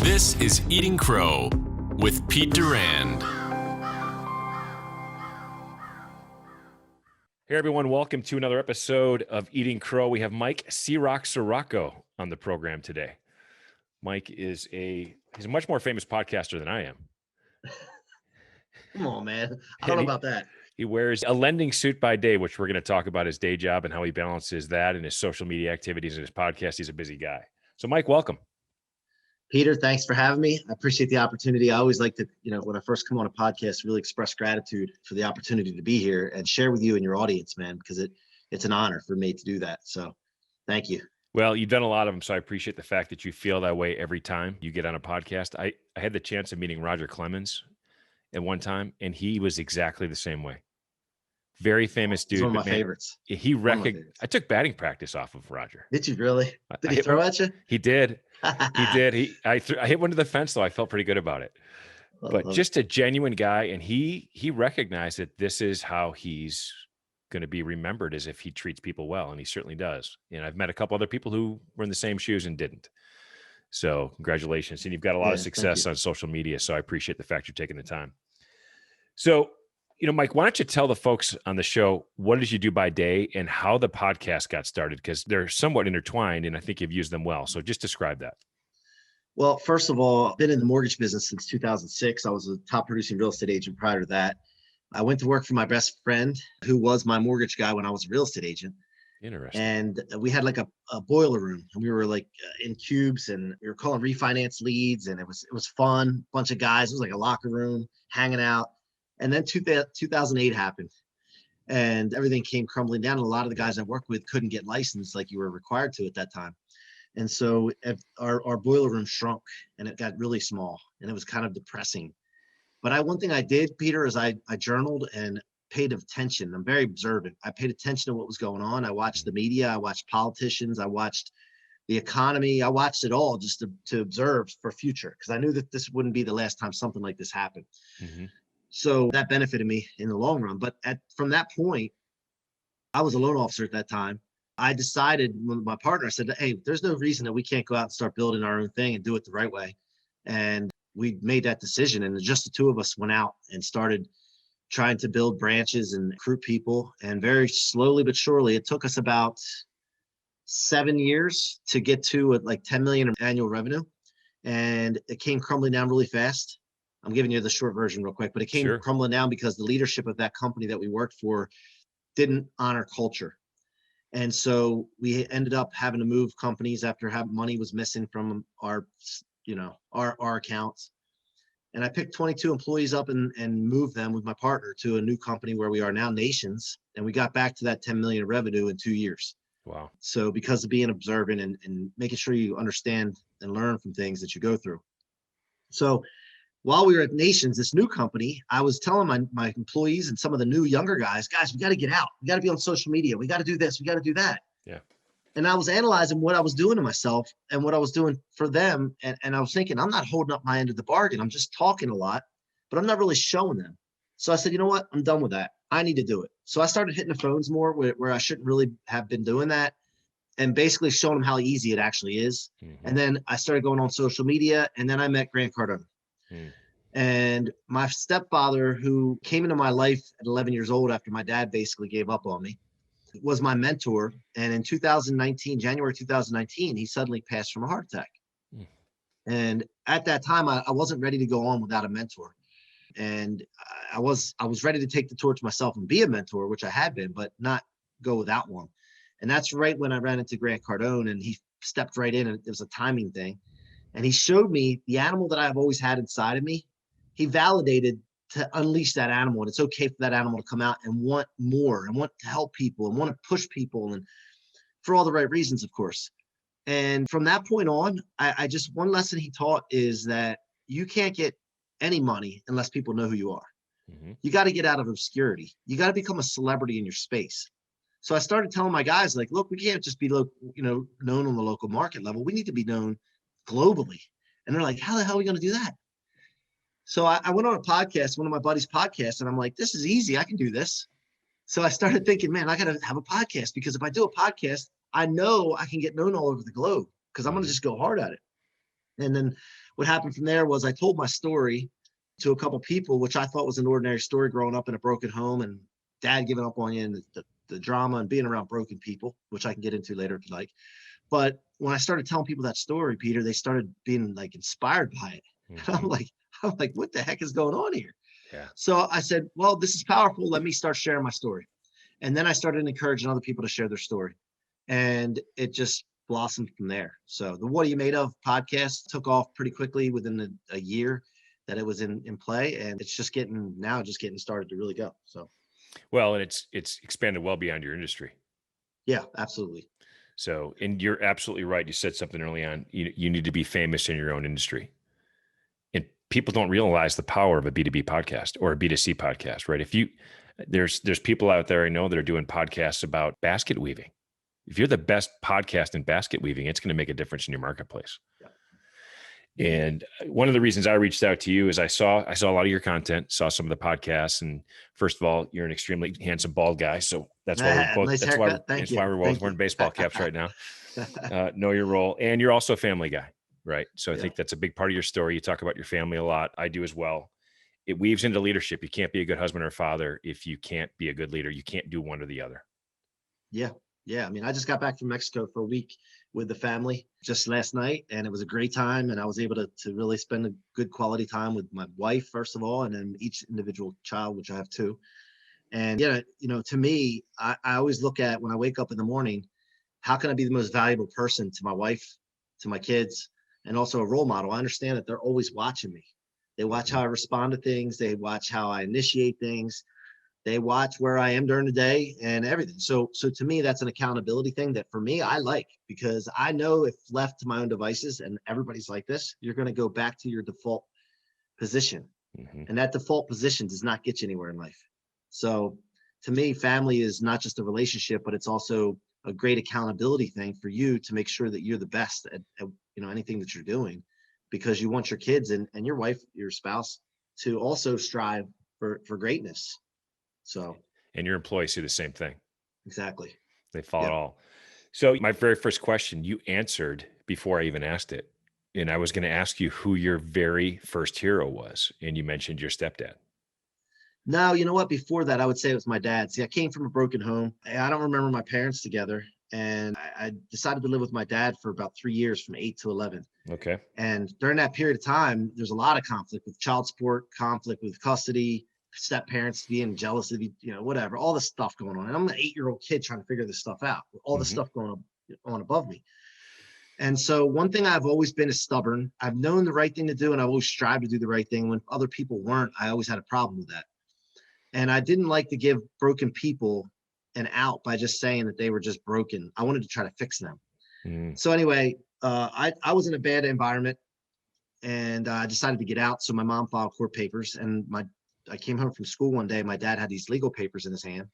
This is Eating Crow with Pete Durand. Hey everyone, welcome to another episode of Eating Crow. We have Mike C-Roc Ciorrocco on the program today. Mike is he's a much more famous podcaster than I am. Come on, man. I don't know about that. He wears a lending suit by day, which we're going to talk about his day job and how he balances that and his social media activities and his podcast. He's a busy guy. So Mike, welcome. Peter, thanks for having me. I appreciate the opportunity. I always like to, when I first come on a podcast, really express gratitude for the opportunity to be here and share with you and your audience, man, because it's an honor for me to do that. So thank you. Well, you've done a lot of them, so I appreciate the fact that you feel that way every time you get on a podcast. I had the chance of meeting Roger Clemens at one time, and he was exactly the same way. Very famous dude. He's one of my favorites. I took batting practice off of Roger. Did you really? Did he throw at you? He did. He did. I hit one to the fence, though. I felt pretty good about it. But just a genuine guy, and he recognized that this is how he's going to be remembered, as if he treats people well, and he certainly does. And I've met a couple other people who were in the same shoes and didn't. So congratulations. And you've got a lot of success on social media, so I appreciate the fact you're taking the time. So, Mike, why don't you tell the folks on the show, what did you do by day and how the podcast got started? Because they're somewhat intertwined, and I think you've used them well. So just describe that. Well, first of all, I've been in the mortgage business since 2006. I was a top producing real estate agent prior to that. I went to work for my best friend, who was my mortgage guy when I was a real estate agent. Interesting. And we had like a boiler room, and we were like in cubes, and we were calling refinance leads, and it was fun. Bunch of guys. It was like a locker room, hanging out. And then 2008 happened, and everything came crumbling down. And a lot of the guys I worked with couldn't get licensed like you were required to at that time. And so our boiler room shrunk, and it got really small, and it was kind of depressing. But one thing I did, Peter, is I journaled and paid attention. I'm very observant. I paid attention to what was going on. I watched the media. I watched politicians. I watched the economy. I watched it all just to observe for future, because I knew that this wouldn't be the last time something like this happened. Mm-hmm. So that benefited me in the long run. But from that point, I was a loan officer at that time. I decided with my partner, I said, hey, there's no reason that we can't go out and start building our own thing and do it the right way. And we made that decision. And just the two of us went out and started trying to build branches and recruit people. And very slowly but surely, it took us about 7 years to get to like 10 million in annual revenue. And it came crumbling down really fast. I'm giving you the short version real quick, but it came crumbling down because the leadership of that company that we worked for didn't honor culture. And so we ended up having to move companies after money was missing from our accounts. And I picked 22 employees up and moved them with my partner to a new company where we are now, Nations. And we got back to that 10 million revenue in 2 years. Wow. So because of being observant and making sure you understand and learn from things that you go through. So while we were at Nations, this new company, I was telling my employees and some of the new younger guys, we got to get out. We got to be on social media. We got to do this. We got to do that. Yeah. And I was analyzing what I was doing to myself and what I was doing for them. And I was thinking, I'm not holding up my end of the bargain. I'm just talking a lot, but I'm not really showing them. So I said, you know what? I'm done with that. I need to do it. So I started hitting the phones more where I shouldn't really have been doing that, and basically showing them how easy it actually is. Mm-hmm. And then I started going on social media, and then I met Grant Cardone. And my stepfather, who came into my life at 11 years old after my dad basically gave up on me, was my mentor. And in January 2019, he suddenly passed from a heart attack. And at that time, I wasn't ready to go on without a mentor. And I was ready to take the torch myself and be a mentor, which I had been, but not go without one. And that's right when I ran into Grant Cardone, and he stepped right in, and it was a timing thing. And he showed me the animal that I've always had inside of me. He validated to unleash that animal, and it's okay for that animal to come out and want more and want to help people and want to push people, and for all the right reasons, of course. And from that point on, I just, one lesson he taught is that you can't get any money unless people know who you are. Mm-hmm. You got to get out of obscurity. You got to become a celebrity in your space. So I started telling my guys, like, look, we can't just be known on the local market level. We need to be known globally. And they're like, how the hell are we going to do that? So I went on a podcast, one of my buddies' podcasts, and I'm like, this is easy. I can do this. So I started thinking, man, I got to have a podcast, because if I do a podcast, I know I can get known all over the globe, because I'm going to just go hard at it. And then what happened from there was I told my story to a couple people, which I thought was an ordinary story, growing up in a broken home and dad giving up on you, and the drama and being around broken people, which I can get into later if you like. But when I started telling people that story, Peter, they started being like inspired by it. And I'm like, what the heck is going on here? Yeah. So I said, well, this is powerful. Let me start sharing my story. And then I started encouraging other people to share their story. And it just blossomed from there. So the What Are You Made Of podcast took off pretty quickly within a year that it was in play. And it's just getting started to really go. So. Well, and it's expanded well beyond your industry. Yeah, absolutely. So, and you're absolutely right. You said something early on. You need to be famous in your own industry. And people don't realize the power of a B2B podcast or a B2C podcast, right? There's people out there I know that are doing podcasts about basket weaving. If you're the best podcast in basket weaving, it's going to make a difference in your marketplace. Yeah. And one of the reasons I reached out to you is I saw a lot of your content, saw some of the podcasts. And first of all, you're an extremely handsome bald guy. So that's why we're both, nice that's why we're both wearing baseball caps right now. Know your role. And you're also a family guy, right? So I think that's a big part of your story. You talk about your family a lot. I do as well. It weaves into leadership. You can't be a good husband or father if you can't be a good leader. You can't do one or the other. Yeah. Yeah. I mean, I just got back from Mexico for a week with the family just last night, and it was a great time. And I was able to really spend a good quality time with my wife, first of all, and then each individual child, which I have two. And, to me, I always look at when I wake up in the morning, how can I be the most valuable person to my wife, to my kids, and also a role model? I understand that they're always watching me. They watch how I respond to things. They watch how I initiate things. They watch where I am during the day and everything. So to me, that's an accountability thing that for me, I like, because I know if left to my own devices, and everybody's like this, you're going to go back to your default position. Mm-hmm. And that default position does not get you anywhere in life. So to me, family is not just a relationship, but it's also a great accountability thing for you to make sure that you're the best at anything that you're doing, because you want your kids and your wife, your spouse, to also strive for greatness. So, and your employees do the same thing. Exactly. They follow it all. So my very first question you answered before I even asked it. And I was going to ask you who your very first hero was. And you mentioned your stepdad. No, you know what? Before that, I would say it was my dad. See, I came from a broken home. I don't remember my parents together. And I decided to live with my dad for about 3 years, from 8 to 11. Okay. And during that period of time, there's a lot of conflict with child support, conflict with custody, step parents being jealous of you, whatever, all this stuff going on. And I'm an 8-year-old kid trying to figure this stuff out, with all this stuff going on above me. And so one thing I've always been is stubborn. I've known the right thing to do, and I've always strived to do the right thing. When other people weren't, I always had a problem with that. And I didn't like to give broken people an out by just saying that they were just broken. I wanted to try to fix them. So anyway, I was in a bad environment, and I decided to get out. So my mom filed court papers, and I came home from school one day. My dad had these legal papers in his hand,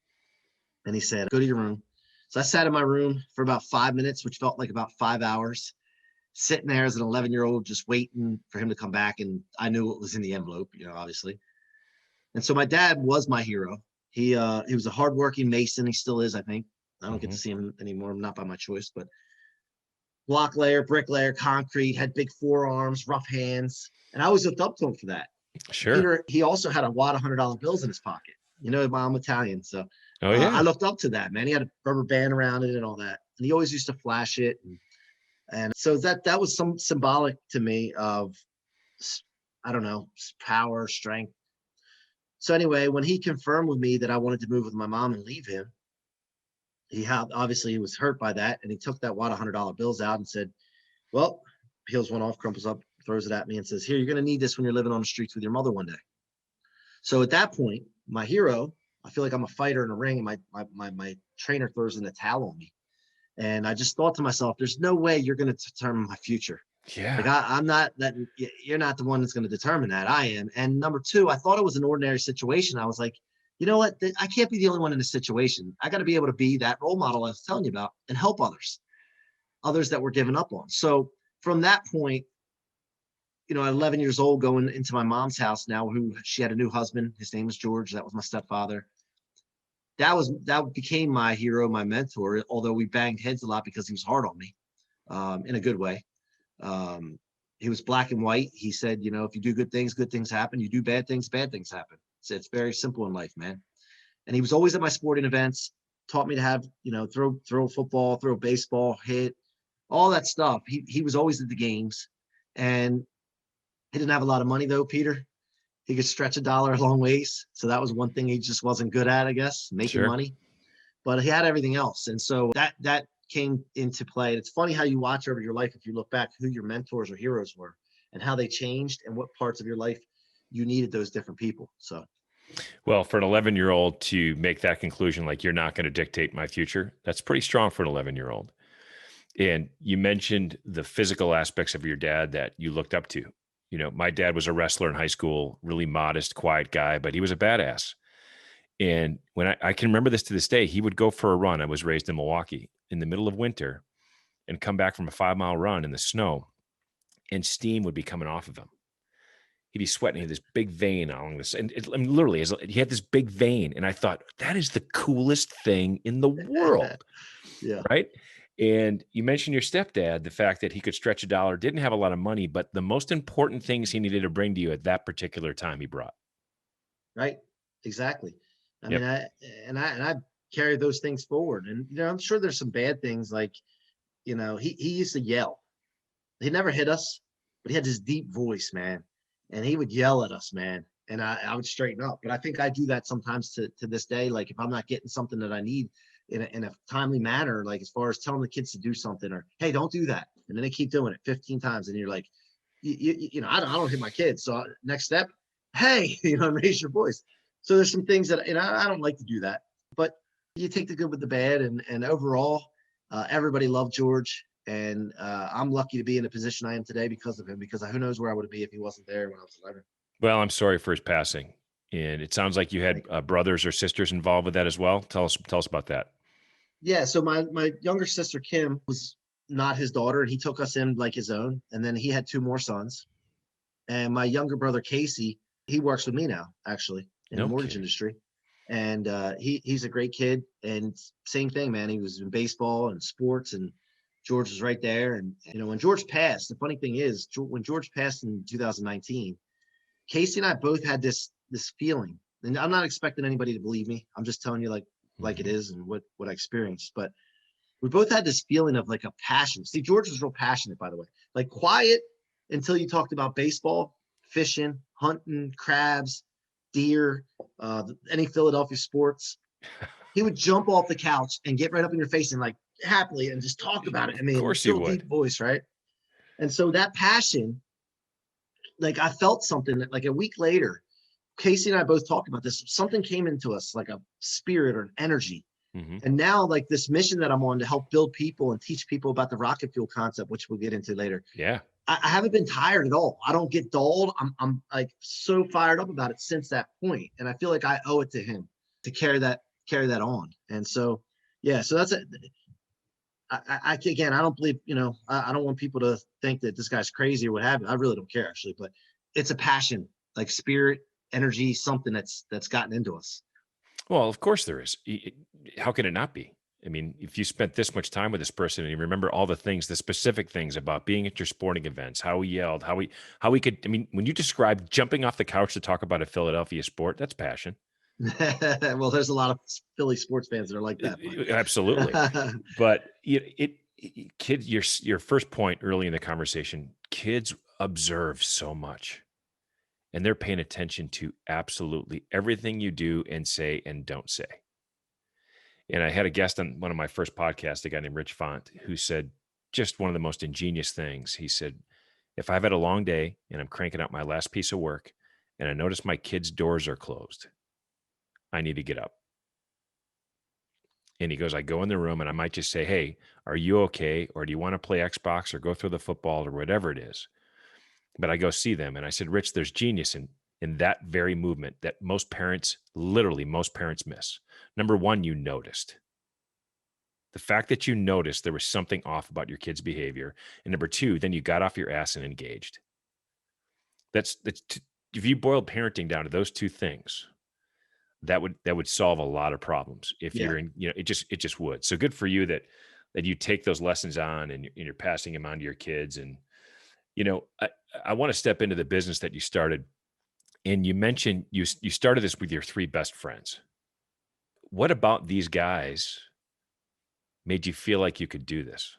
and he said, "Go to your room." So I sat in my room for about 5 minutes, which felt like about 5 hours, sitting there as an 11-year-old, just waiting for him to come back. And I knew what was in the envelope, obviously. And so my dad was my hero. He was a hardworking mason. He still is, I think. I don't get to see him anymore, not by my choice, but block layer, brick layer, concrete, had big forearms, rough hands. And I always looked up to him for that. Sure. Peter, he also had a wad of $100 bills in his pocket. I'm Italian, so I looked up to that, man. He had a rubber band around it and all that, and he always used to flash it, and so that was some symbolic to me of, I don't know, power, strength. So anyway, when he confirmed with me that I wanted to move with my mom and leave him, obviously he was hurt by that, and he took that wad of $100 bills out and said, "Well," peels one off, crumples up, throws it at me, and says, "Here, you're going to need this when you're living on the streets with your mother one day." So at that point, my hero, I feel like I'm a fighter in a ring, and my trainer throws in the towel on me. And I just thought to myself, there's no way you're going to determine my future. Yeah. Like I'm not that, you're not the one that's going to determine that. I am. And number two, I thought it was an ordinary situation. I was like, you know what? I can't be the only one in this situation. I got to be able to be that role model I was telling you about and help others that were given up on. So from that point, at 11 years old, going into my mom's house now, she had a new husband. His name was George. That was my stepfather. That became my hero, my mentor, although we banged heads a lot because he was hard on me, in a good way. he was black and white. He said, you know, if you do good things happen. You do bad things happen. So it's very simple in life, man. And he was always at my sporting events, taught me to have, you know, throw football, throw baseball, hit, all that stuff. He was always at the games, and he didn't have a lot of money though, Peter. He could stretch a dollar a long ways. So that was one thing he just wasn't good at, I guess, making money. But he had everything else. And so that came into play. It's funny how you watch over your life, if you look back, who your mentors or heroes were and how they changed and what parts of your life you needed those different people. So, well, for an 11-year-old to make that conclusion, like, you're not going to dictate my future, that's pretty strong for an 11-year-old. And you mentioned the physical aspects of your dad that you looked up to. You know, my dad was a wrestler in high school, really modest, quiet guy, but he was a badass. And when I can remember this to this day, he would go for a run. I was raised in Milwaukee in the middle of winter and come back from a 5-mile run in the snow, and steam would be coming off of him. He'd be sweating. He had this big vein along this. And literally, he had this big vein. And I thought, that is the coolest thing in the world. Yeah. Right. And you mentioned your stepdad, the fact that he could stretch a dollar, didn't have a lot of money, but the most important things he needed to bring to you at that particular time, he brought. Right. Exactly. I mean, I carry those things forward, and, you know, I'm sure there's some bad things, like, you know, he used to yell. He never hit us, but he had this deep voice, man. And he would yell at us, man. And I would straighten up. But I think I do that sometimes to this day. Like, if I'm not getting something that I need in a timely manner, like as far as telling the kids to do something, or, hey, don't do that. And then they keep doing it 15 times. And you're like, you know, I don't hit my kids. So next step, hey, you know, raise your voice. So there's some things that, you know, I don't like to do that. But you take the good with the bad. And overall, everybody loved George. And I'm lucky to be in the position I am today because of him, because who knows where I would be if he wasn't there when I was 11. Well, I'm sorry for his passing. And it sounds like you had brothers or sisters involved with that as well. Tell us about that. Yeah. So my younger sister, Kim, was not his daughter, and he took us in like his own. And then he had 2 more sons. And my younger brother, Casey, he works with me now, actually, in the mortgage industry. And he's a great kid. And same thing, man. He was in baseball and sports, and George was right there. And, you know, when George passed, the funny thing is, when George passed in 2019, Casey and I both had this feeling. And I'm not expecting anybody to believe me. I'm just telling you like it is and what I experienced. But we both had this feeling of like a passion. See, George was real passionate, by the way, like quiet until you talked about baseball, fishing, hunting, crabs, deer, any Philadelphia sports. He would jump off the couch and get right up in your face and like happily and just talk about it. I mean, of course he would. Deep voice, right? And so that passion, like, I felt something that, like, a week later, Casey and I both talked about this. Something came into us, like a spirit or an energy. Mm-hmm. And now, like, this mission that I'm on to help build people and teach people about the rocket fuel concept, which we'll get into later. Yeah. I haven't been tired at all. I don't get dulled. I'm like so fired up about it since that point. And I feel like I owe it to him to carry that on. And so, yeah, so that's it. Again, I don't believe, you know, I don't want people to think that this guy's crazy or what have you. I really don't care, actually, but it's a passion, like spirit, energy, something that's gotten into us. Well, of course there is. How can it not be? I mean, if you spent this much time with this person and you remember all the things, the specific things about being at your sporting events, how he yelled, how he could, I mean, when you describe jumping off the couch to talk about a Philadelphia sport, that's passion. Well, there's a lot of Philly sports fans that are like that. But. Absolutely. But kids, your first point early in the conversation, kids observe so much, and they're paying attention to absolutely everything you do and say and don't say. And I had a guest on one of my first podcasts, a guy named Rich Font, who said just one of the most ingenious things. He said, if I've had a long day and I'm cranking out my last piece of work and I notice my kids' doors are closed, I need to get up. And he goes, I go in the room and I might just say, hey, are you okay? Or do you want to play Xbox or go through the football or whatever it is? But I go see them. And I said, Rich, there's genius in that very movement that most parents miss. Number one, you noticed. The fact that you noticed there was something off about your kid's behavior. And number two, then you got off your ass and engaged. That's if you boiled parenting down to those two things, that would solve a lot of problems. If you're in, you know, it just would. So good for you that you take those lessons on and you're passing them on to your kids. And, I want to step into the business that you started, and you mentioned you started this with your 3 best friends. What about these guys made you feel like you could do this?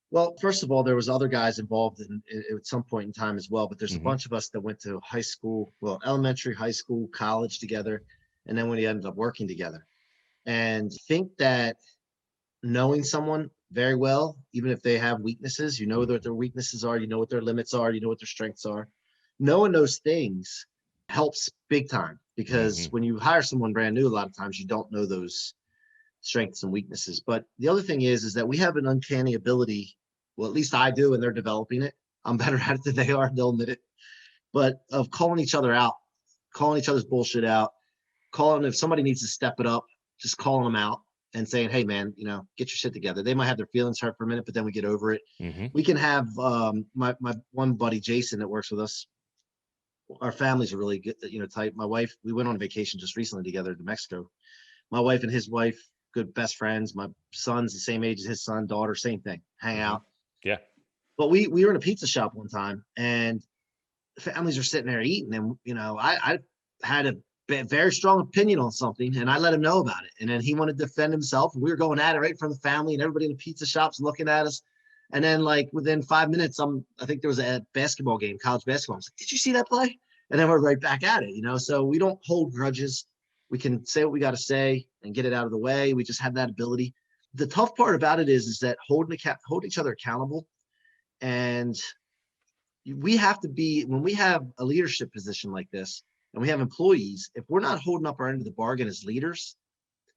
Well, first of all, there was other guys involved at some point in time as well, but there's a Mhm. bunch of us that went to high school, well, elementary, high school, college together, and then we ended up working together. And I think that knowing someone very well, even if they have weaknesses, you know what their weaknesses are, you know what their limits are, you know what their strengths are. Knowing those things helps big time, because Mhm. when you hire someone brand new, a lot of times you don't know those strengths and weaknesses. But the other thing is that we have an uncanny ability. Well, at least I do, and they're developing it. I'm better at it than they are. They'll admit it. But of calling each other out, calling each other's bullshit out, calling if somebody needs to step it up, just calling them out and saying, "Hey, man, get your shit together." They might have their feelings hurt for a minute, but then we get over it. Mhm. We can have my one buddy Jason that works with us. Our families are really good, tight. My wife, we went on vacation just recently together to Mexico. My wife and his wife, good best friends. My son's the same age as his son, daughter, same thing, hang Mhm. out. Yeah. But we were in a pizza shop one time, and families are sitting there eating, and I had a very strong opinion on something, and I let him know about it, and then he wanted to defend himself, and we were going at it right from the family, and everybody in the pizza shop's looking at us. And then, like, within 5 minutes, I think there was a basketball game, college basketball. I was like, "Did you see that play?" And then we're right back at it, so we don't hold grudges. We can say what we got to say and get it out of the way. We just have that ability. The tough part about it is that hold each other accountable. And we have to be, when we have a leadership position like this and we have employees, if we're not holding up our end of the bargain as leaders,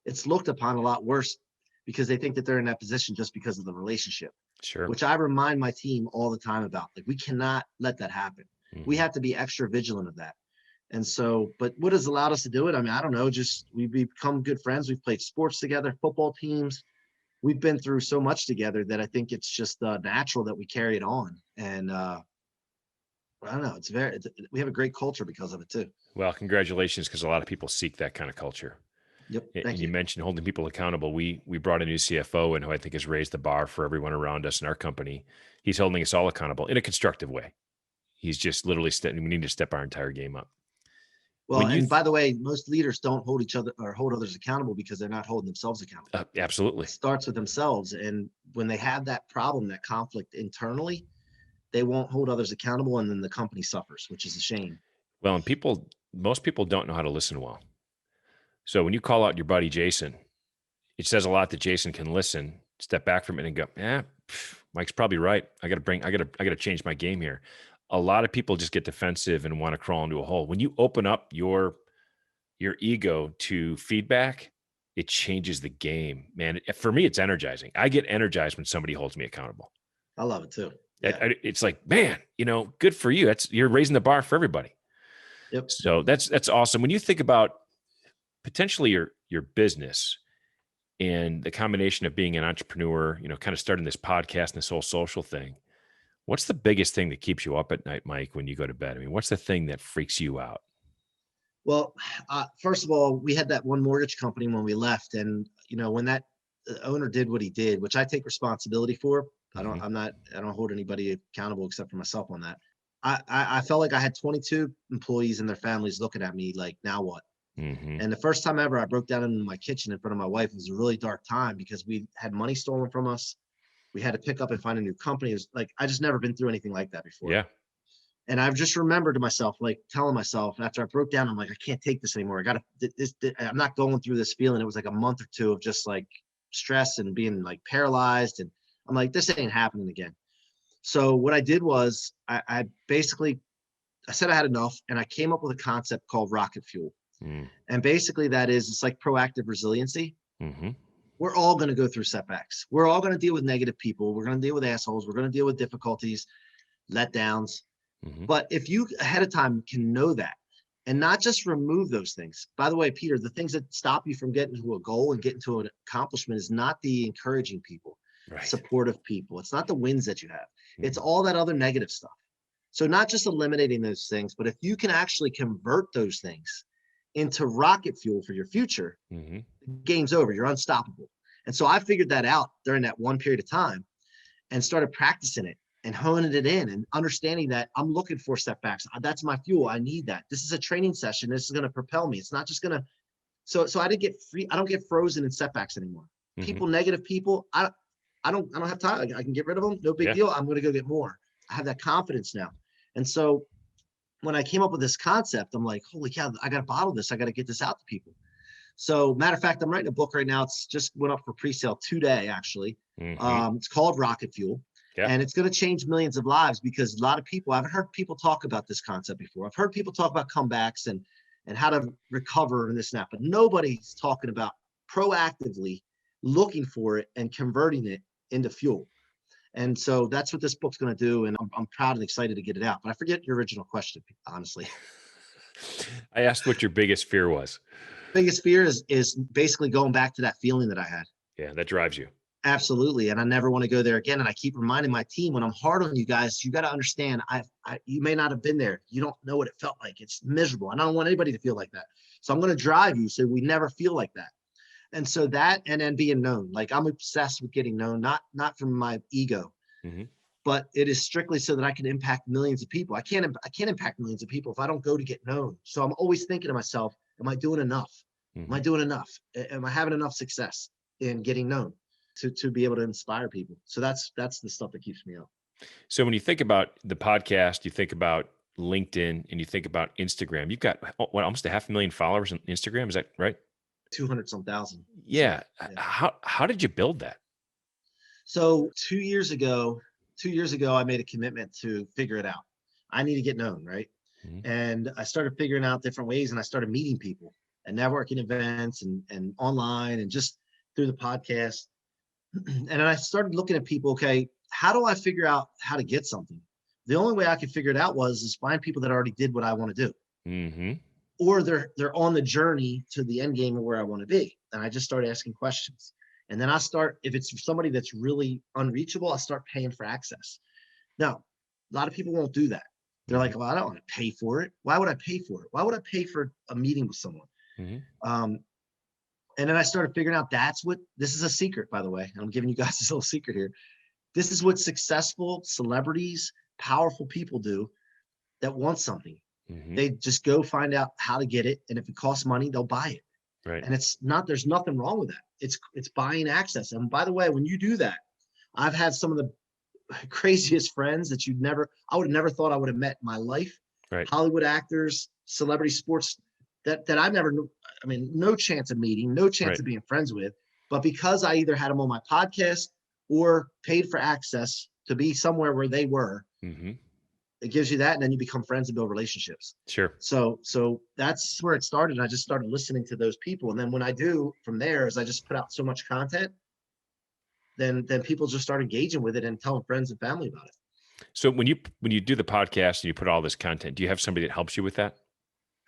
it's looked upon a lot worse, because they think that they're in that position just because of the relationship, Sure. which I remind my team all the time about. Like, we cannot let that happen. We Mhm. have to be extra vigilant of that. And so, but what has allowed us to do it? I mean, I don't know, just we've become good friends. We've played sports together, football teams. We've been through so much together that I think it's just natural that we carry it on. And I don't know, we have a great culture because of it too. Well, congratulations, because a lot of people seek that kind of culture. Yep. And Thank you you. mentioned holding people accountable. We brought a new CFO in who I think has raised the bar for everyone around us in our company. He's holding us all accountable in a constructive way. He's just literally we need to step our entire game up. Well, When you and by the way, most leaders don't hold each other or hold others accountable because they're not holding themselves accountable. absolutely. It starts with themselves. And when they have that problem, that conflict internally, they won't hold others accountable. And then the company suffers, which is a shame. Well, and most people don't know how to listen well. So when you call out your buddy Jason, it says a lot that Jason can listen, step back from it, and go, "Yeah, Mike's probably right. I got to change my game here." A lot of people just get defensive and want to crawl into a hole. When you open up your ego to feedback, it changes the game, man. For me, it's energizing. I get energized when somebody holds me accountable. I love it too. Yeah. It's like, man, good for you. You're raising the bar for everybody. Yep. So that's awesome. When you think about potentially your business and the combination of being an entrepreneur, kind of starting this podcast and this whole social thing, what's the biggest thing that keeps you up at night, Mike, when you go to bed? I mean, what's the thing that freaks you out? Well, first of all, we had that one mortgage company when we left, and when that owner did what he did, which I take responsibility for. I Mhm. don't hold anybody accountable except for myself on that. I felt like I had 22 employees and their families looking at me like, now what? Mhm. And the first time ever I broke down in my kitchen in front of my wife, it was a really dark time because we had money stolen from us. We had to pick up and find a new company. It was like, I just never been through anything like that before. Yeah. And I've just remembered to myself, like telling myself after I broke down, I'm like, I can't take this anymore. I'm not going through this feeling. It was like a month or two of just like stress and being like paralyzed. And I'm like, this ain't happening again. So what I did was I said I had enough, and I came up with a concept called rocket fuel. Mm. And basically it's like proactive resiliency. Mhm. We're all going to go through setbacks. We're all going to deal with negative people. We're going to deal with assholes. We're going to deal with difficulties, letdowns. Mhm. But if you ahead of time can know that and not just remove those things. By the way, Peter, the things that stop you from getting to a goal and getting to an accomplishment is not the encouraging people, Right. supportive people. It's not the wins that you have. It's Mhm. all that other negative stuff. So not just eliminating those things, but if you can actually convert those things into rocket fuel for your future, Mhm. game's over. You're unstoppable. And so I figured that out during that one period of time and started practicing it. and honing it in and understanding that I'm looking for setbacks. That's my fuel. I need that. This is a training session. This is going to propel me. It's not just going to, so I didn't get free. I don't get frozen in setbacks anymore. People, negative people. I don't have time. I can get rid of them. No big deal. I'm going to go get more. I have that confidence now. And so when I came up with this concept, I'm like, holy cow, I got to bottle this. I got to get this out to people. So matter of fact, I'm writing a book right now. It's just went up for pre-sale today, actually. It's called Rocket Fuel. And it's going to change millions of lives because a lot of people, I haven't heard people talk about this concept before. I've heard people talk about comebacks and how to recover and this and that, but nobody's talking about proactively looking for it and converting it into fuel. And so that's what this book's going to do. And I'm proud and excited to get it out. But I forget your original question, honestly. I asked what your biggest fear was. Biggest fear is basically going back to that feeling that I had. Yeah, that drives you. Absolutely. And I never want to go there again. And I keep reminding my team when I'm hard on you guys, you got to understand, you may not have been there. You don't know what it felt like. It's miserable. And I don't want anybody to feel like that. So I'm going to drive you so we never feel like that. And so that, and then being known, like I'm obsessed with getting known, not from my ego, but it is strictly so that I can impact millions of people. I can't impact millions of people if I don't go to get known. So I'm always thinking to myself, am I doing enough? Am I doing enough? Am I having enough success in getting known to be able to inspire people? So that's the stuff that keeps me up. So when you think about the podcast, you think about LinkedIn and you think about Instagram, you've got almost 500,000 followers on Instagram. Is that right? 200-some thousand. Yeah. How did you build that? So 2 years ago, I made a commitment to figure it out. I need to get known, right? And I started figuring out different ways, and I started meeting people at networking events and online and just through the podcast. And then I started looking at people, okay, how do I figure out how to get something? The only way I could figure it out is find people that already did what I want to do. Or they're on the journey to the end game of where I want to be. And I just start asking questions. And then if it's somebody that's really unreachable, I start paying for access. Now, a lot of people won't do that. They're like, well, I don't want to pay for it. Why would I pay for it? Why would I pay for a meeting with someone? And then I started figuring out this is a secret, by the way. I'm giving you guys this little secret here. This is what successful celebrities, powerful people do that want something. They just go find out how to get it. And if it costs money, they'll buy it. Right. And there's nothing wrong with that. It's buying access. And by the way, when you do that, I've had some of the craziest friends that I would have never thought I would have met in my life. Right. Hollywood actors, celebrity sports that I never knew. I mean, no chance of meeting, no chance of being friends with, but because I either had them on my podcast or paid for access to be somewhere where they were, it gives you that. And then you become friends and build relationships. Sure. So that's where it started. I just started listening to those people. And then when I do from there is I just put out so much content, then people just start engaging with it and telling friends and family about it. So when you do the podcast and you put all this content, do you have somebody that helps you with that?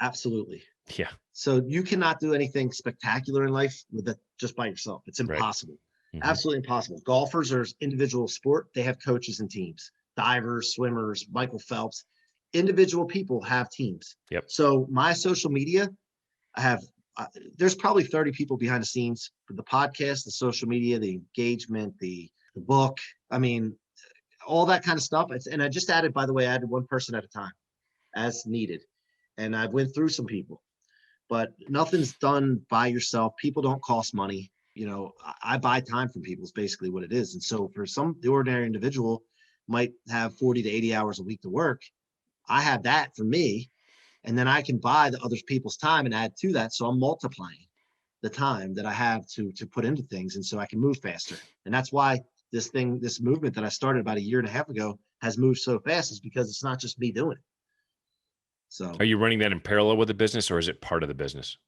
Absolutely. Yeah. So you cannot do anything spectacular in life with that just by yourself. It's impossible. Absolutely impossible. Golfers are individual sport. They have coaches and teams. Divers, swimmers, Michael Phelps, individual people have teams. Yep. So my social media, I have, there's probably 30 people behind the scenes for the podcast, the social media, the engagement, the book. I mean, all that kind of stuff. And I just added, by the way, I added one person at a time as needed. And I went through some people, but nothing's done by yourself. People don't cost money. You know, I buy time from people is basically what it is. And so for the ordinary individual might have 40 to 80 hours a week to work. I have that for me. And then I can buy the other people's time and add to that. So I'm multiplying the time that I have to put into things. And so I can move faster. And that's why this movement that I started about 1.5 years ago has moved so fast, is because it's not just me doing it. So are you running that in parallel with the business, or is it part of the business?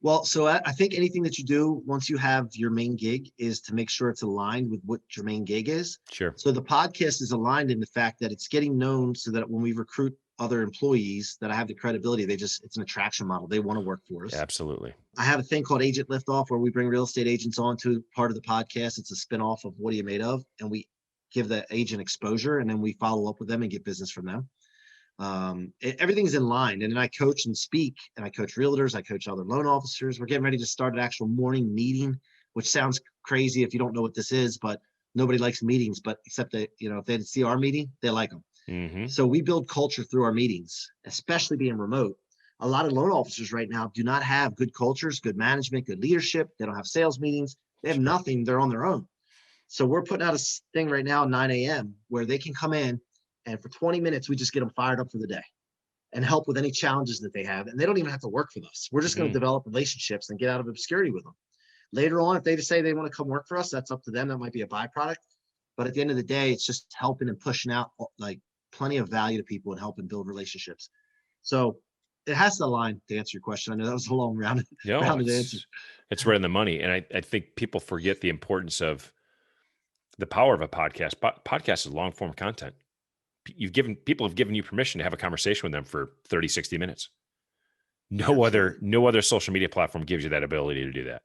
Well, so I think anything that you do once you have your main gig is to make sure it's aligned with what your main gig is. Sure. So the podcast is aligned in the fact that it's getting known so that when we recruit other employees that I have the credibility, it's an attraction model. They want to work for us. Absolutely. I have a thing called Agent Liftoff where we bring real estate agents on to part of the podcast. It's a spinoff of What Are You Made Of? And we give the agent exposure and then we follow up with them and get business from them. Everything's in line. And then I coach and speak, and I coach realtors. I coach other loan officers. We're getting ready to start an actual morning meeting, which sounds crazy if you don't know what this is, but nobody likes meetings, but except that, if they didn't see our meeting, they like them. Mm-hmm. So we build culture through our meetings, especially being remote. A lot of loan officers right now do not have good cultures, good management, good leadership. They don't have sales meetings. They have nothing. They're on their own. So we're putting out a thing right now at 9 a.m. where they can come in, and for 20 minutes, we just get them fired up for the day and help with any challenges that they have. And they don't even have to work for us. We're just going to develop relationships and get out of obscurity with them. Later on, if they decide they want to come work for us, that's up to them. That might be a byproduct. But at the end of the day, it's just helping and pushing out like plenty of value to people and helping build relationships. So it has to align, to answer your question. I know that was a long rounded answer. It's right on the money. And I think people forget the importance of the power of a podcast. Podcast is long form content. People have given you permission to have a conversation with them for 30, 60 minutes. No other social media platform gives you that ability to do that.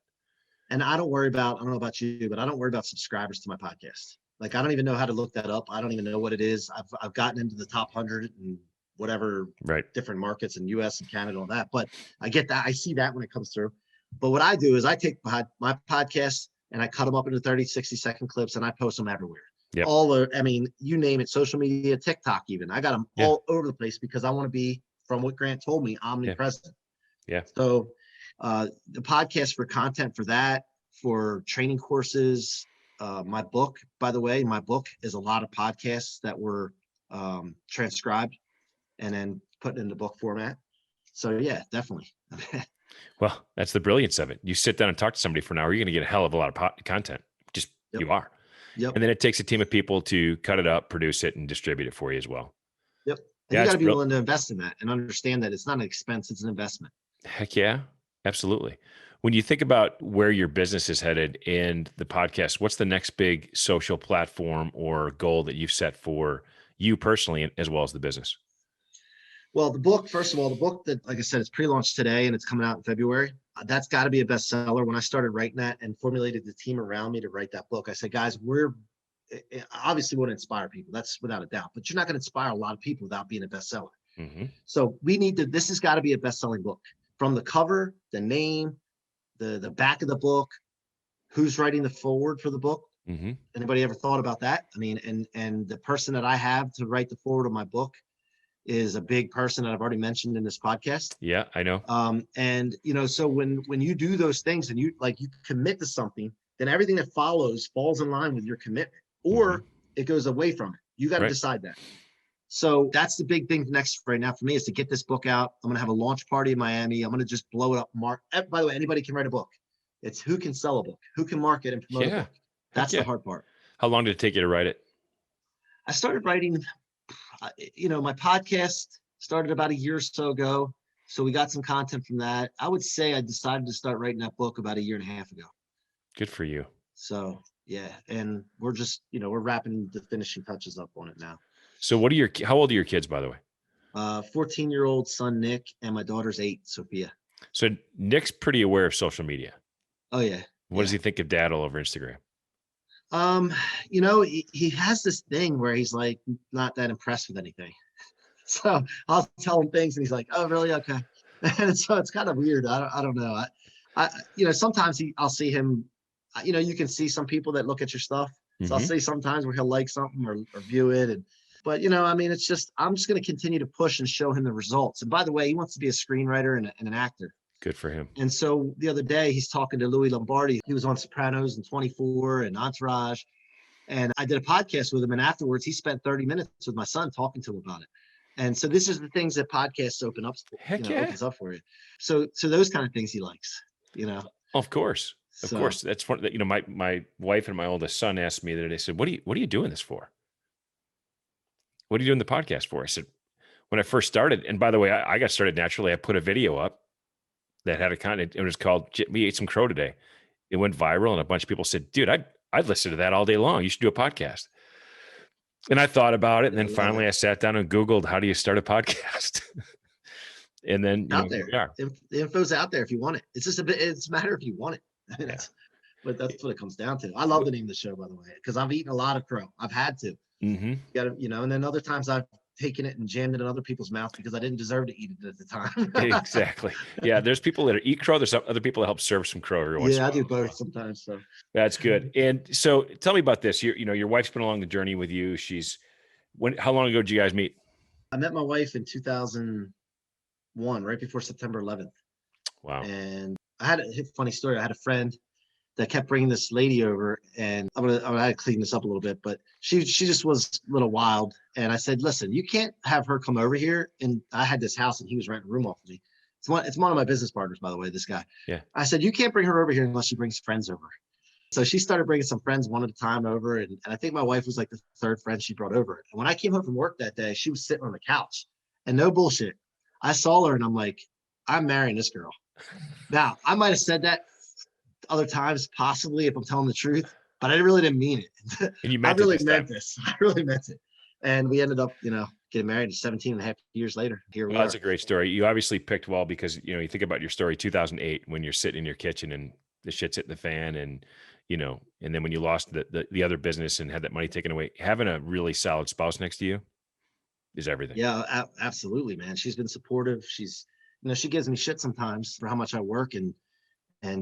And I don't know about you, but I don't worry about subscribers to my podcast. Like, I don't even know how to look that up. I don't even know what it is. I've gotten into the top 100 and whatever different markets in US and Canada, all that. But I get that. I see that when it comes through. But what I do is I take my podcasts and I cut them up into 30, 60-second clips and I post them everywhere. Yep. You name it, social media, TikTok even. I got them all over the place because I want to be, from what Grant told me, omnipresent. Yeah. So the podcast for content for that, for training courses, my book, by the way, is a lot of podcasts that were transcribed and then put into book format. So yeah, definitely. Well, that's the brilliance of it. You sit down and talk to somebody for an hour, you're going to get a hell of a lot of content. You are. Yep. And then it takes a team of people to cut it up, produce it, and distribute it for you as well. Yep. And you got to be willing to invest in that and understand that it's not an expense, it's an investment. Heck yeah, absolutely. When you think about where your business is headed and the podcast, what's the next big social platform or goal that you've set for you personally, as well as the business? Well, the book that, like I said, it's pre-launched today and it's coming out in February. That's got to be a bestseller. When I started writing that and formulated the team around me to write that book, I said, guys, obviously want to inspire people. That's without a doubt, but you're not going to inspire a lot of people without being a bestseller. Mm-hmm. So this has got to be a best-selling book, from the cover, the name, the back of the book, who's writing the foreword for the book. Mm-hmm. Anybody ever thought about that? I mean, and the person that I have to write the foreword of my book is a big person that I've already mentioned in this podcast. Yeah, I know. And so when you do those things and you commit to something, then everything that follows falls in line with your commitment, or it goes away from it. You got to decide that. So that's the big thing next right now for me, is to get this book out. I'm going to have a launch party in Miami. I'm going to just blow it up. By the way, anybody can write a book. It's who can sell a book, who can market and promote a book. That's the hard part. How long did it take you to write it? I started writing, my podcast started about a year or so ago. So we got some content from that. I would say I decided to start writing that book about a year and a half ago. Good for you. So yeah. And we're just, we're wrapping the finishing touches up on it now. So how old are your kids, by the way? 14-year-old son, Nick, and my daughter's 8, Sophia. So Nick's pretty aware of social media. Oh yeah. What does he think of Dad all over Instagram? He has this thing where he's like not that impressed with anything. So I'll tell him things and he's like, "Oh, really? Okay." And so it's kind of weird. I don't know. Sometimes I'll see him. You can see some people that look at your stuff. So I'll see sometimes where he'll like something or view it, but it's just, I'm just going to continue to push and show him the results. And by the way, he wants to be a screenwriter and an actor. Good for him. And so the other day he's talking to Louis Lombardi. He was on Sopranos and 24 and Entourage. And I did a podcast with him. And afterwards he spent 30 minutes with my son talking to him about it. And so this is the things that podcasts open up, opens up for you. So those kind of things he likes, Of course. Of course. That's one that, my wife and my oldest son asked me the other day, said, what are you doing this for? What are you doing the podcast for? I said, when I first started, and by the way, I got started naturally. I put a video up that had it was called "We Ate Some Crow Today." It went viral, and a bunch of people said, "Dude, I'd listen to that all day long. You should do a podcast." And I thought about it, and then finally I sat down and Googled, how do you start a podcast? And then the info's out there if you want it. It's just it's a matter if you want it. But that's what it comes down to. I love the name of the show, by the way, because I've eaten a lot of crow. I've had to. Mm-hmm. And then other times I've taking it and jammed it in other people's mouth because I didn't deserve to eat it at the time. Exactly. Yeah. There's people that eat crow. There's other people that help serve some crow every once in a Yeah, I while. do both sometimes. So That's good. And so tell me about this. Your wife's been along the journey with you. How long ago did you guys meet? I met my wife in 2001, right before September 11th. Wow. And I had a funny story. I had a friend that kept bringing this lady over, and I'm gonna clean this up a little bit, but she just was a little wild. And I said, listen, you can't have her come over here. And I had this house and he was renting a room off of me. It's one of my business partners, by the way, this guy. Yeah. I said, you can't bring her over here unless she brings friends over. So she started bringing some friends one at a time over. And I think my wife was like the third friend she brought over. And when I came home from work that day, she was sitting on the couch, and no bullshit, I saw her and I'm like, I'm marrying this girl. Now, I might have said that other times, possibly, if I'm telling the truth, but I really didn't mean it. And you I meant really it meant this. I really meant it. And we ended up, getting married 17 and a half years later. Here we are. That's a great story. You obviously picked well because, you think about your story, 2008, when you're sitting in your kitchen and the shit's hitting the fan and, and then when you lost the other business and had that money taken away, having a really solid spouse next to you is everything. Yeah, absolutely, man. She's been supportive. She's, she gives me shit sometimes for how much I work and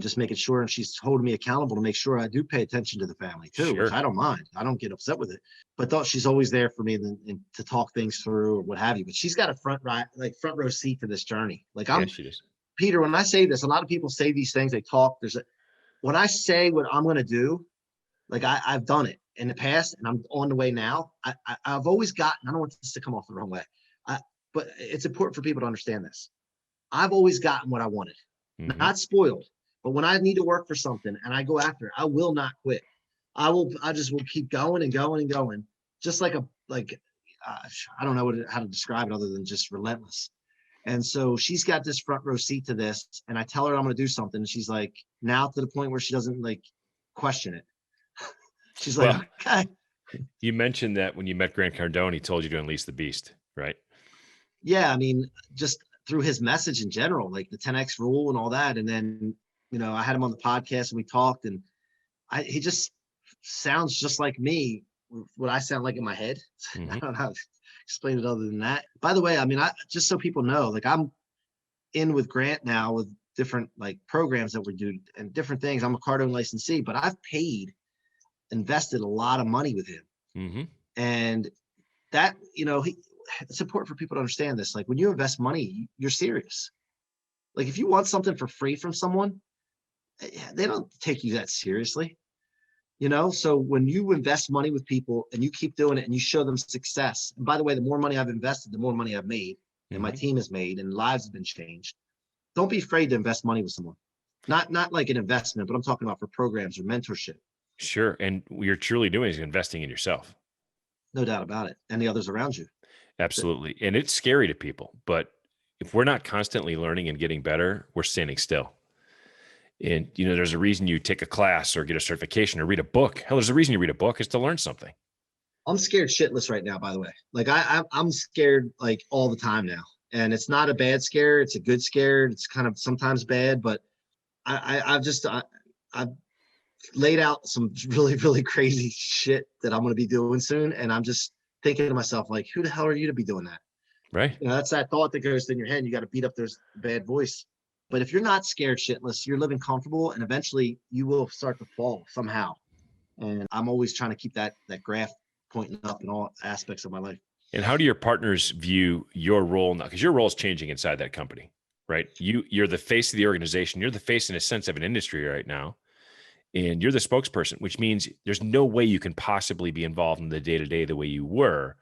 just making sure, and she's holding me accountable to make sure I do pay attention to the family too, Sure. which I don't mind. I don't get upset with it, but she's always there for me and to talk things through or what have you. But she's got a front row seat to this journey. Like She does. Peter, when I say this, a lot of people say these things, they talk, when I say what I'm going to do, like I've done it in the past and I'm on the way now. I've always gotten, I don't want this to come off the wrong way, but it's important for people to understand this. I've always gotten what I wanted, not spoiled. But when I need to work for something and I go after it, I will not quit. I just will keep going and going and going. Just like I don't know how to describe it other than just relentless. And so she's got this front row seat to this, and I tell her I'm going to do something. And she's like, now to the point where she doesn't question it. She's like, okay. You mentioned that when you met Grant Cardone, he told you to unleash the beast, right? Yeah. I mean, just through his message in general, like the 10X rule and all that. And then, I had him on the podcast and we talked, and he just sounds just like me, what I sound like in my head. I don't know how to explain it other than that. By the way, I mean, just so people know, I'm in with Grant now with different programs that we do and different things. I'm a Cardone licensee, but I've invested a lot of money with him. And that, it's important for people to understand this. Like when you invest money, you're serious. Like if you want something for free from someone, they don't take you that seriously. So when you invest money with people and you keep doing it and you show them success, and by the way, the more money I've invested, the more money I've made and my team has made and lives have been changed. Don't be afraid to invest money with someone. Not like an investment, but I'm talking about for programs or mentorship. Sure. And what you're truly doing is investing in yourself. No doubt about it. And the others around you. Absolutely. And it's scary to people, but if we're not constantly learning and getting better, we're standing still. And, there's a reason you take a class or get a certification or read a book. Hell, there's a reason you read a book is to learn something. I'm scared shitless right now, by the way. I'm scared all the time now. And it's not a bad scare. It's a good scare. It's kind of sometimes bad, but I've laid out some really, really crazy shit that I'm going to be doing soon. And I'm just thinking to myself, who the hell are you to be doing that? Right. That's that thought that goes in your head. And you got to beat up those bad voice. But if you're not scared shitless, you're living comfortable, and eventually you will start to fall somehow. And I'm always trying to keep that graph pointing up in all aspects of my life. And how do your partners view your role now? Because your role is changing inside that company, right? You're the face of the organization. You're the face in a sense of an industry right now. And you're the spokesperson, which means there's no way you can possibly be involved in the day-to-day the way you were.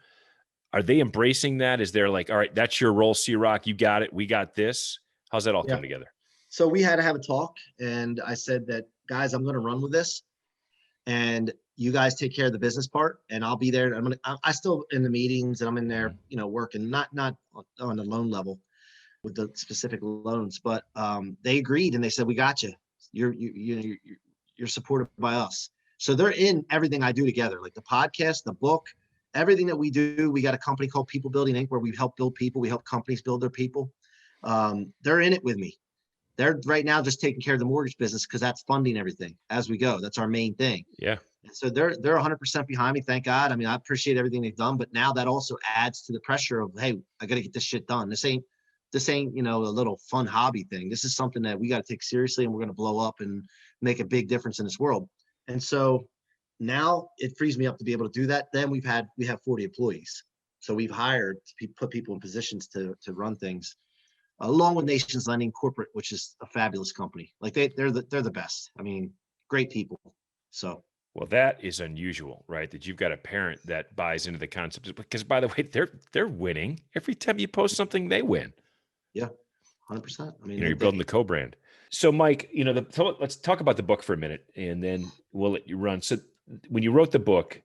Are they embracing that? Is there all right, that's your role, C-Roc, you got it, we got this? How's that all come together? So we had to have a talk, and I said that, guys, I'm going to run with this, and you guys take care of the business part, and I'll be there. I still in the meetings, and I'm in there, working, not on the loan level with the specific loans, but they agreed, and they said, we got you. You're supported by us. So they're in everything I do together, like the podcast, the book, everything that we do. We got a company called People Building Inc., where we help build people. We help companies build their people. They're in it with me. They're right now just taking care of the mortgage business because that's funding everything as we go. That's our main thing. Yeah. And so they're 100% behind me. Thank God. I mean, I appreciate everything they've done, but now that also adds to the pressure of, hey, I got to get this shit done. This ain't, a little fun hobby thing. This is something that we got to take seriously, and we're going to blow up and make a big difference in this world. And so now it frees me up to be able to do that. Then we have 40 employees. So we've hired to put people in positions to run things, along with Nations Lending Corporate, which is a fabulous company. Like they're the best. I mean, great people. So. Well, that is unusual, right? That you've got a parent that buys into the concept, because, by the way, they're winning. Every time you post something, they win. Yeah, 100%. I mean, you're building the co-brand. So, Mike, let's talk about the book for a minute, and then we'll let you run. So, when you wrote the book,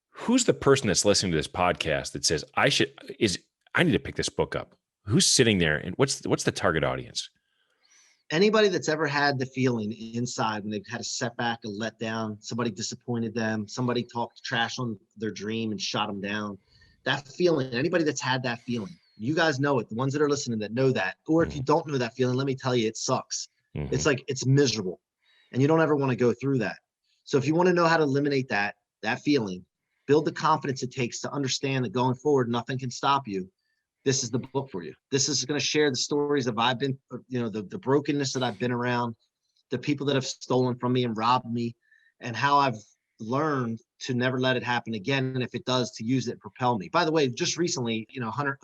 who's the person that's listening to this podcast that says I need to pick this book up? Who's sitting there, and what's the target audience? Anybody that's ever had the feeling inside when they've had a setback, a letdown, somebody disappointed them, somebody talked trash on their dream and shot them down. That feeling, anybody that's had that feeling, you guys know it. The ones that are listening that know that, or if you don't know that feeling, let me tell you, it sucks. Mm-hmm. It's like, it's miserable, and you don't ever want to go through that. So if you want to know how to eliminate that feeling, build the confidence it takes to understand that going forward, nothing can stop you. This is the book for you. This is going to share the stories of I've been, the brokenness that I've been around, the people that have stolen from me and robbed me, and how I've learned to never let it happen again. And if it does, to use it and propel me. By the way, just recently,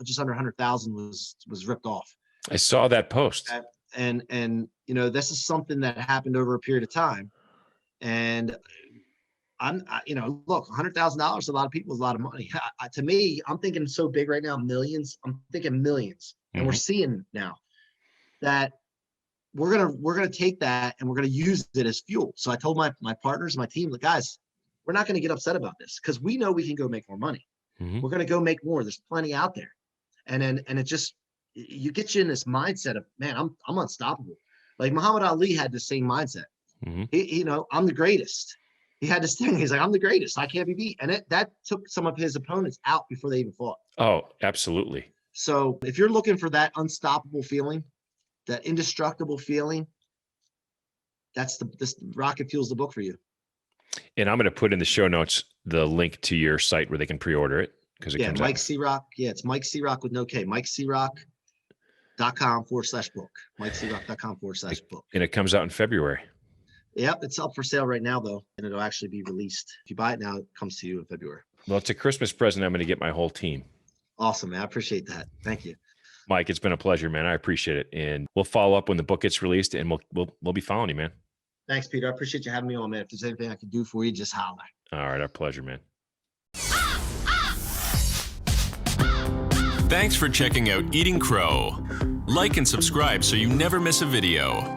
just under 100,000 was ripped off. I saw that post. And this is something that happened over a period of time. And look, $100,000 to a lot of people is a lot of money. To me, I'm thinking so big right now, millions. I'm thinking millions, and we're seeing now that we're gonna take that and we're gonna use it as fuel. So I told my partners, my team, the guys, we're not gonna get upset about this because we know we can go make more money. Mm-hmm. We're gonna go make more. There's plenty out there, and it just you get you in this mindset of, man, I'm unstoppable. Like Muhammad Ali had the same mindset. Mm-hmm. I'm the greatest. He had this thing. He's like, I'm the greatest. I can't be beat. And that took some of his opponents out before they even fought. Oh, absolutely. So if you're looking for that unstoppable feeling, that indestructible feeling, this rocket fuels the book for you. And I'm going to put in the show notes the link to your site where they can pre-order it, because it comes Mike out. C-Roc. Yeah, it's Mike C-Roc with no K. MikeCroc.com/book. MikeCroc.com/book. And it comes out in February. Yep, it's up for sale right now, though, and it'll actually be released. If you buy it now, it comes to you in February. Well, it's a Christmas present I'm going to get my whole team. Awesome, man. I appreciate that. Thank you. Mike, it's been a pleasure, man. I appreciate it. And we'll follow up when the book gets released, and we'll be following you, man. Thanks, Peter. I appreciate you having me on, man. If there's anything I can do for you, just holler. All right, our pleasure, man. Thanks for checking out Eating Crow. Like and subscribe so you never miss a video.